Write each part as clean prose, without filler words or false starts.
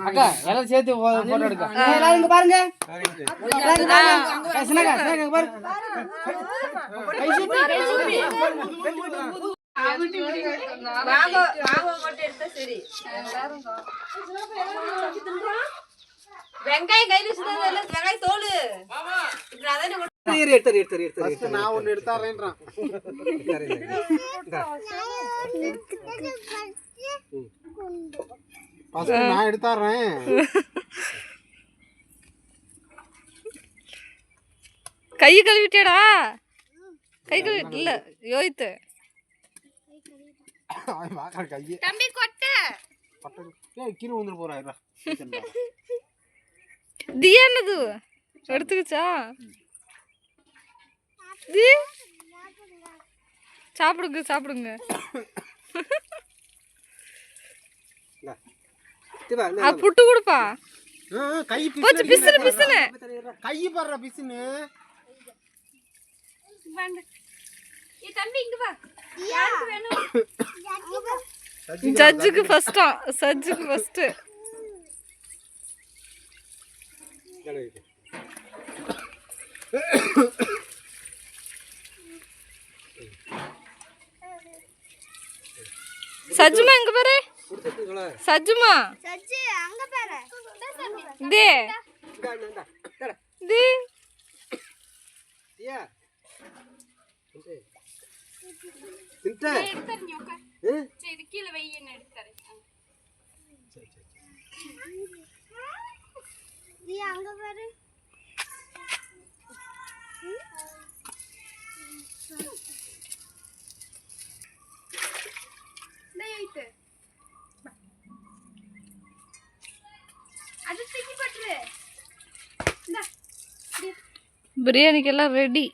அக்கா எல்லாம் சேர்த்து போட்டோ எடுக்க எல்லாரும் இங்க பாருங்க வெங்காயம் கையில வெங்காய தோல் நான் ஒண்ணு எடுத்தாரேன்றான் நான் எடுத்தாரேன் கை கழுவிட்டேடா கை கழுவி இல்ல யோயித்து தம்பி கொட்ட கீழே வந்துட்டு போறாரு தியா என்னது எடுத்துக்கிச்சா தி சாப்பிடுங்க சாப்பிடுங்க புட்டு கொடுப்பா கை பிசுனு பிசுனு கை படுற பிசுனு தம்பி இங்க வா யாருக்கு வேணும் ஜட்ஜுக்கு ஃபர்ஸ்டா சஜ்ஜுக்கு ஃபர்ஸ்ட் சஜ்ஜுமா எங்க பாரு சஜ்ஜுமா சஜ்ஜு அங்க பாரு தே தே யா சரி கீழ வையன்னு எடுத்துறேன் நீ அங்க பாரு நைட்டு அது தூக்கி போட்டுரு பிரியாணிக்கெல்லாம் ரெடி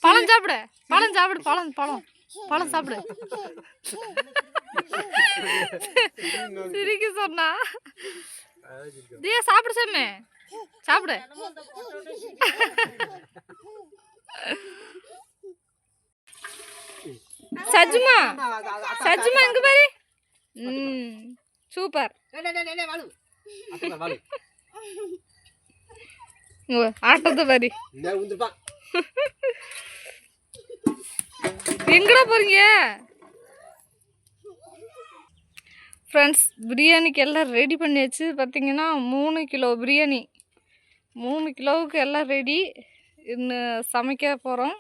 பழம் சாப்பிடு பழம் சாப்பிடு பழம் பழம் பழம் சாப்பிடு சிரிக்க சொன்னா தியா சாப்பிடு சொன்னே சாப்பிடு சஜ்ஜுமா சஜ்ஜுமா எங்க பாரு சூப்பர் ஆட்டத்தை பாரு எங்கடா போறீங்க ஃப்ரெண்ட்ஸ் பிரியாணிக்கு எல்லாம் ரெடி பண்ணியாச்சு பார்த்தீங்கன்னா 3 கிலோ பிரியாணி 3 கிலோவுக்கு எல்லாம் ரெடி இன்னும் சமைக்க போகிறோம்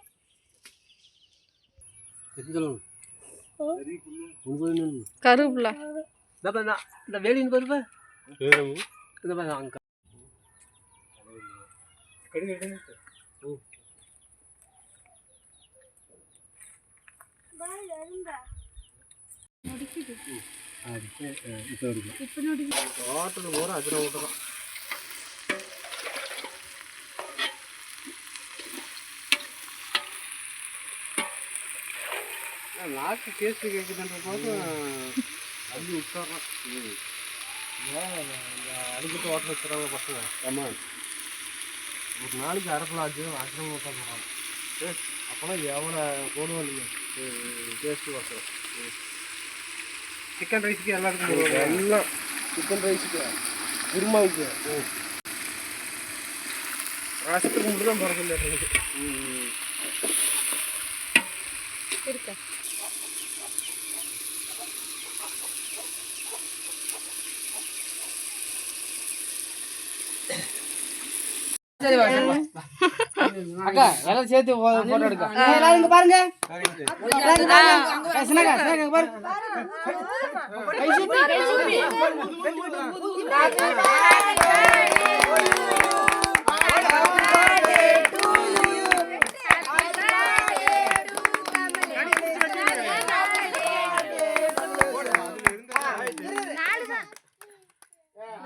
கருவேப்பிலை லாஸ்ட் டேஸ்ட் கேட்குதுன்ற போது அள்ளி விட்டுறோம் அடிக்கிட்டு ஓட்ட வச்சுறாங்க பசங்க ஆமாம் ஒரு நாளைக்கு அரைப்பலாம் ஆச்சு அரைப்பம் ஓட்ட போகிறாங்க அப்போலாம் எவ்வளோ போடுவோம் இல்லைங்க டேஸ்ட்டு வசம் சிக்கன் ரைஸுக்கு எல்லாருக்கும் எல்லாம் சிக்கன் ரைஸுக்கு குருமாவுக்கு ரசத்துக்கு மட்டும் தான் பிறகு இருக்கா அக்கா எல்லாம் சேர்த்து போட்டோ எடுக்க எல்லாரும் இங்க பாருங்க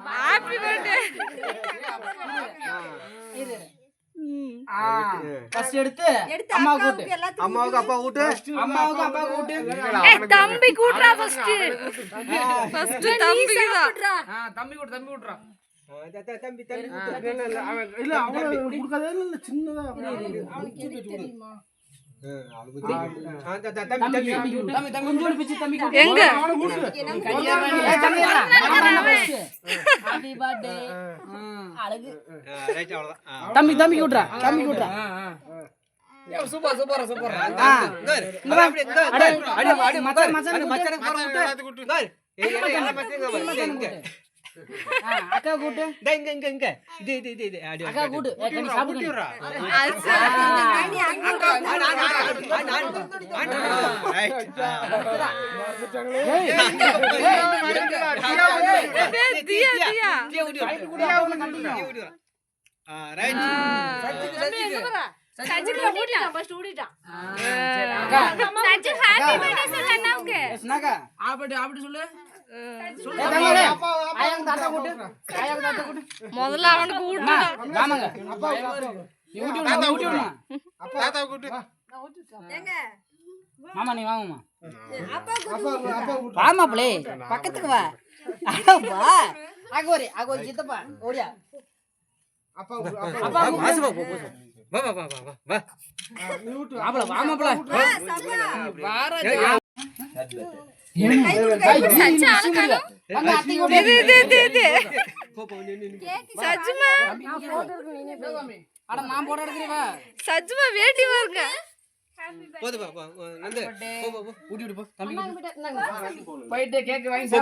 ஹாப்பி பர்த்டே ஃபர்ஸ்ட் எடுத்து அம்மாவுக்கு அப்பா கூட்டு ஏய் தம்பி கூட்றா ஃபர்ஸ்ட் தம்பி தான் தம்பி கூட்டுறா இல்ல அவன் கொடுக்காதே இல்ல சின்னதா எங்க தம்பி கூட்டுறா சூப்பர் சூப்பர் சூப்பர் அக்கா கூட்டு அக்கா கூட்டு சாப்பிடுறா முதல்ல அவனுக்கு மாமா நீ வாங்கம்மா வாமா பிள்ளை பக்கத்துக்கு வா வா அகோரி அகோரி சித்தப்பா ஓடியா அப்பா சஜ்மா வேட்டி பாருங்க போயிட்டு கேக் வாங்கி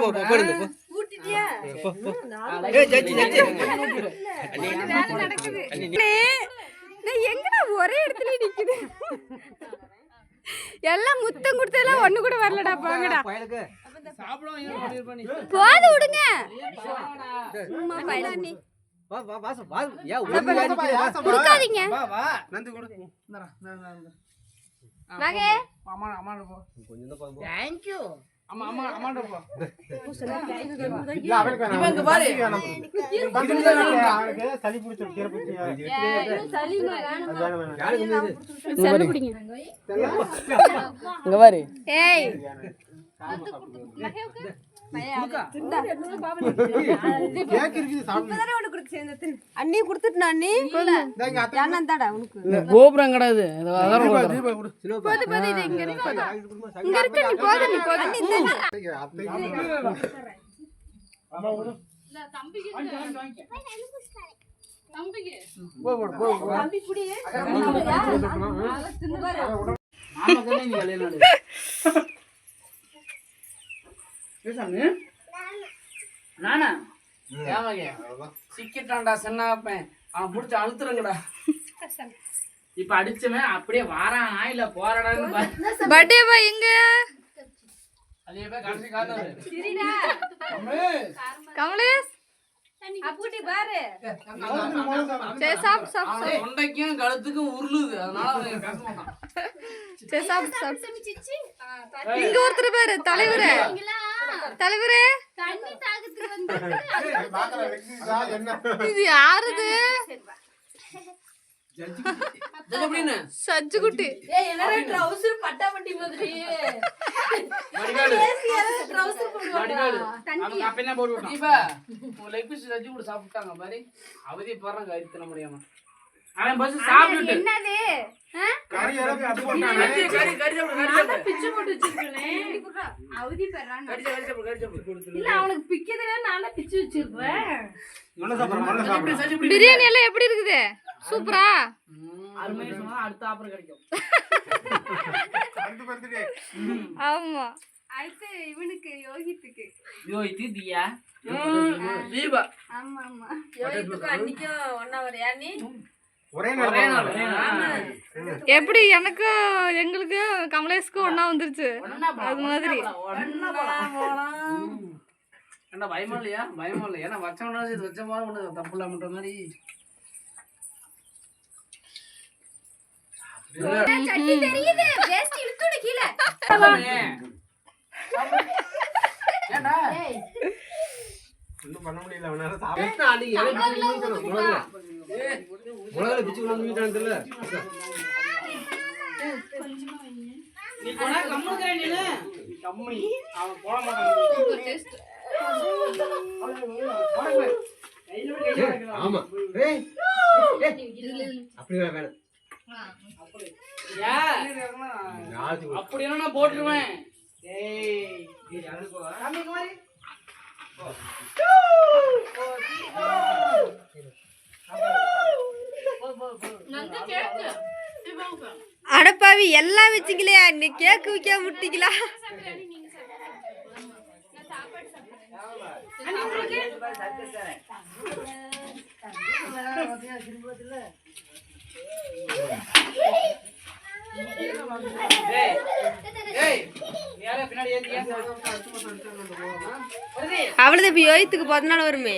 எங்கடா ஒரே இடத்துல நிக்குது எல்லாம் முத்தம் கொடுத்தெல்லாம் ஒண்ணு கூட வரலடா போங்கடா போது விடுங்க கொடுக்காதீங்க தேங்க்யூ அண்ணி குடுத்துட்டா அண்ணி தாடா உனக்கு கோபுரம் கிடையாது போது போது இது இங்க இருக்கு இங்க இருக்கு நீ போது நீ போது தம்பி புடி நானா சிக்கிட்டான்டா சின்னப்பன் அவன் புடிச்சு அழுத்துறங்கடா இப்ப அடிச்சவன் அப்படியே வாரானா இல்ல போறாடான்னு பர்த்டே பாய் எங்க அதே போய் கடைசி காரணம் கமலேஷ் அப்புடி பாரு சரி சாப்பிட்டு சாப்பிட்டு தொண்டைக்கும் கழுத்துக்கும் உருளுது அதனால அவன் பேச மாட்டான் சரி சாப்பிட்டு சாப்பிட்டு இங்க ஒருத்தர் பேரு தலைவரே தலைவரே தண்ணி தாகத்துக்கு வந்து இது யாருது சஜ்ஜு குட்டி ஏய் என்னடா ட்ரவுசர் பட்டாபட்டி மாதிரி வடிகாடு ட்ரவுசர் போடுவாங்க அவங்க அப்ப என்ன போட்டு விட்டான் இப்ப உன் லெக் பீஸ் வச்சு கூட சாப்பிட்டாங்க பாரு அவதி போறாங்க கறித்தன முடியாம அவன் பஸ் சாப்பிட்டு என்னது கறி எல்லாம் பிச்சு போட்டானே கறி சாப்பிடு பிச்சு போட்டு வச்சிருக்கேனே அவதி பெறான் கறி சாப்பிடு இல்ல அவனுக்கு பிக்கிறதுல நான் பிச்சு வச்சிருக்கேன் நல்ல சாப்பிடு பிரியாணி எல்லாம் எப்படி இருக்குது சூப்பரா அருமையா சொன்னா அடுத்த ஆஃபர் கிடைக்கும் அடுத்து பர்த்டே ஆமா அடுத்து இவனுக்கு யோகித்துக்கு யோகித்து தியா தீபா ஆமா ஆமா யோகித்துக்கு அன்னைக்கும் 1 hour யானி ஒரே ஒரே நாள் எப்படி எனக்கு எங்களுக்கு கமலேஷ்க்கு ஒண்ணா வந்துருச்சு அது மாதிரி என்ன பயமா இல்லையா பயமா இல்லை ஏன்னா வச்சவனா இது வச்ச மாதிரி ஒண்ணு தப்பு இல்லாமன்ற மாதிரி சட்டி தெரியுது வேஸ்ட் இழுத்துடு கீழ ஏண்டா ஒண்ணும் பண்ண முடியல அவனால சாப்பிட்டா நீ இலை பிச்சு முளகல பிச்சு கொண்டு வந்துட்டான் தெரியல நீ போனா கம்முக்குறேன் நீனு. கம்மி. அவன் போட மாட்டான். ஆமா அப்படி வேணும் அப்படி என்ன போட்டுருவேன். ஏய் அடப்பாவி எல்லாம் வச்சுக்கலையா நீ கேக்கு வைக்க முட்டிக்கலாம் அவ்வளவுதான் இப்ப யோகத்துக்கு 10 நாள் வருமே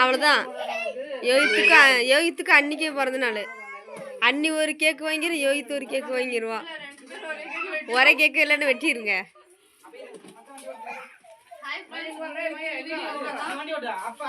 அவ்வளவுதான் யோகத்துக்கு அன்னைக்கே பிறந்த நாள் அன்னி ஒரு கேக்கு வாங்கிரு யோகித்து ஒரு கேக்கு வாங்கிடுவான் ஒரே கேக்கு இல்லைன்னு வெட்டிருங்க அப்பா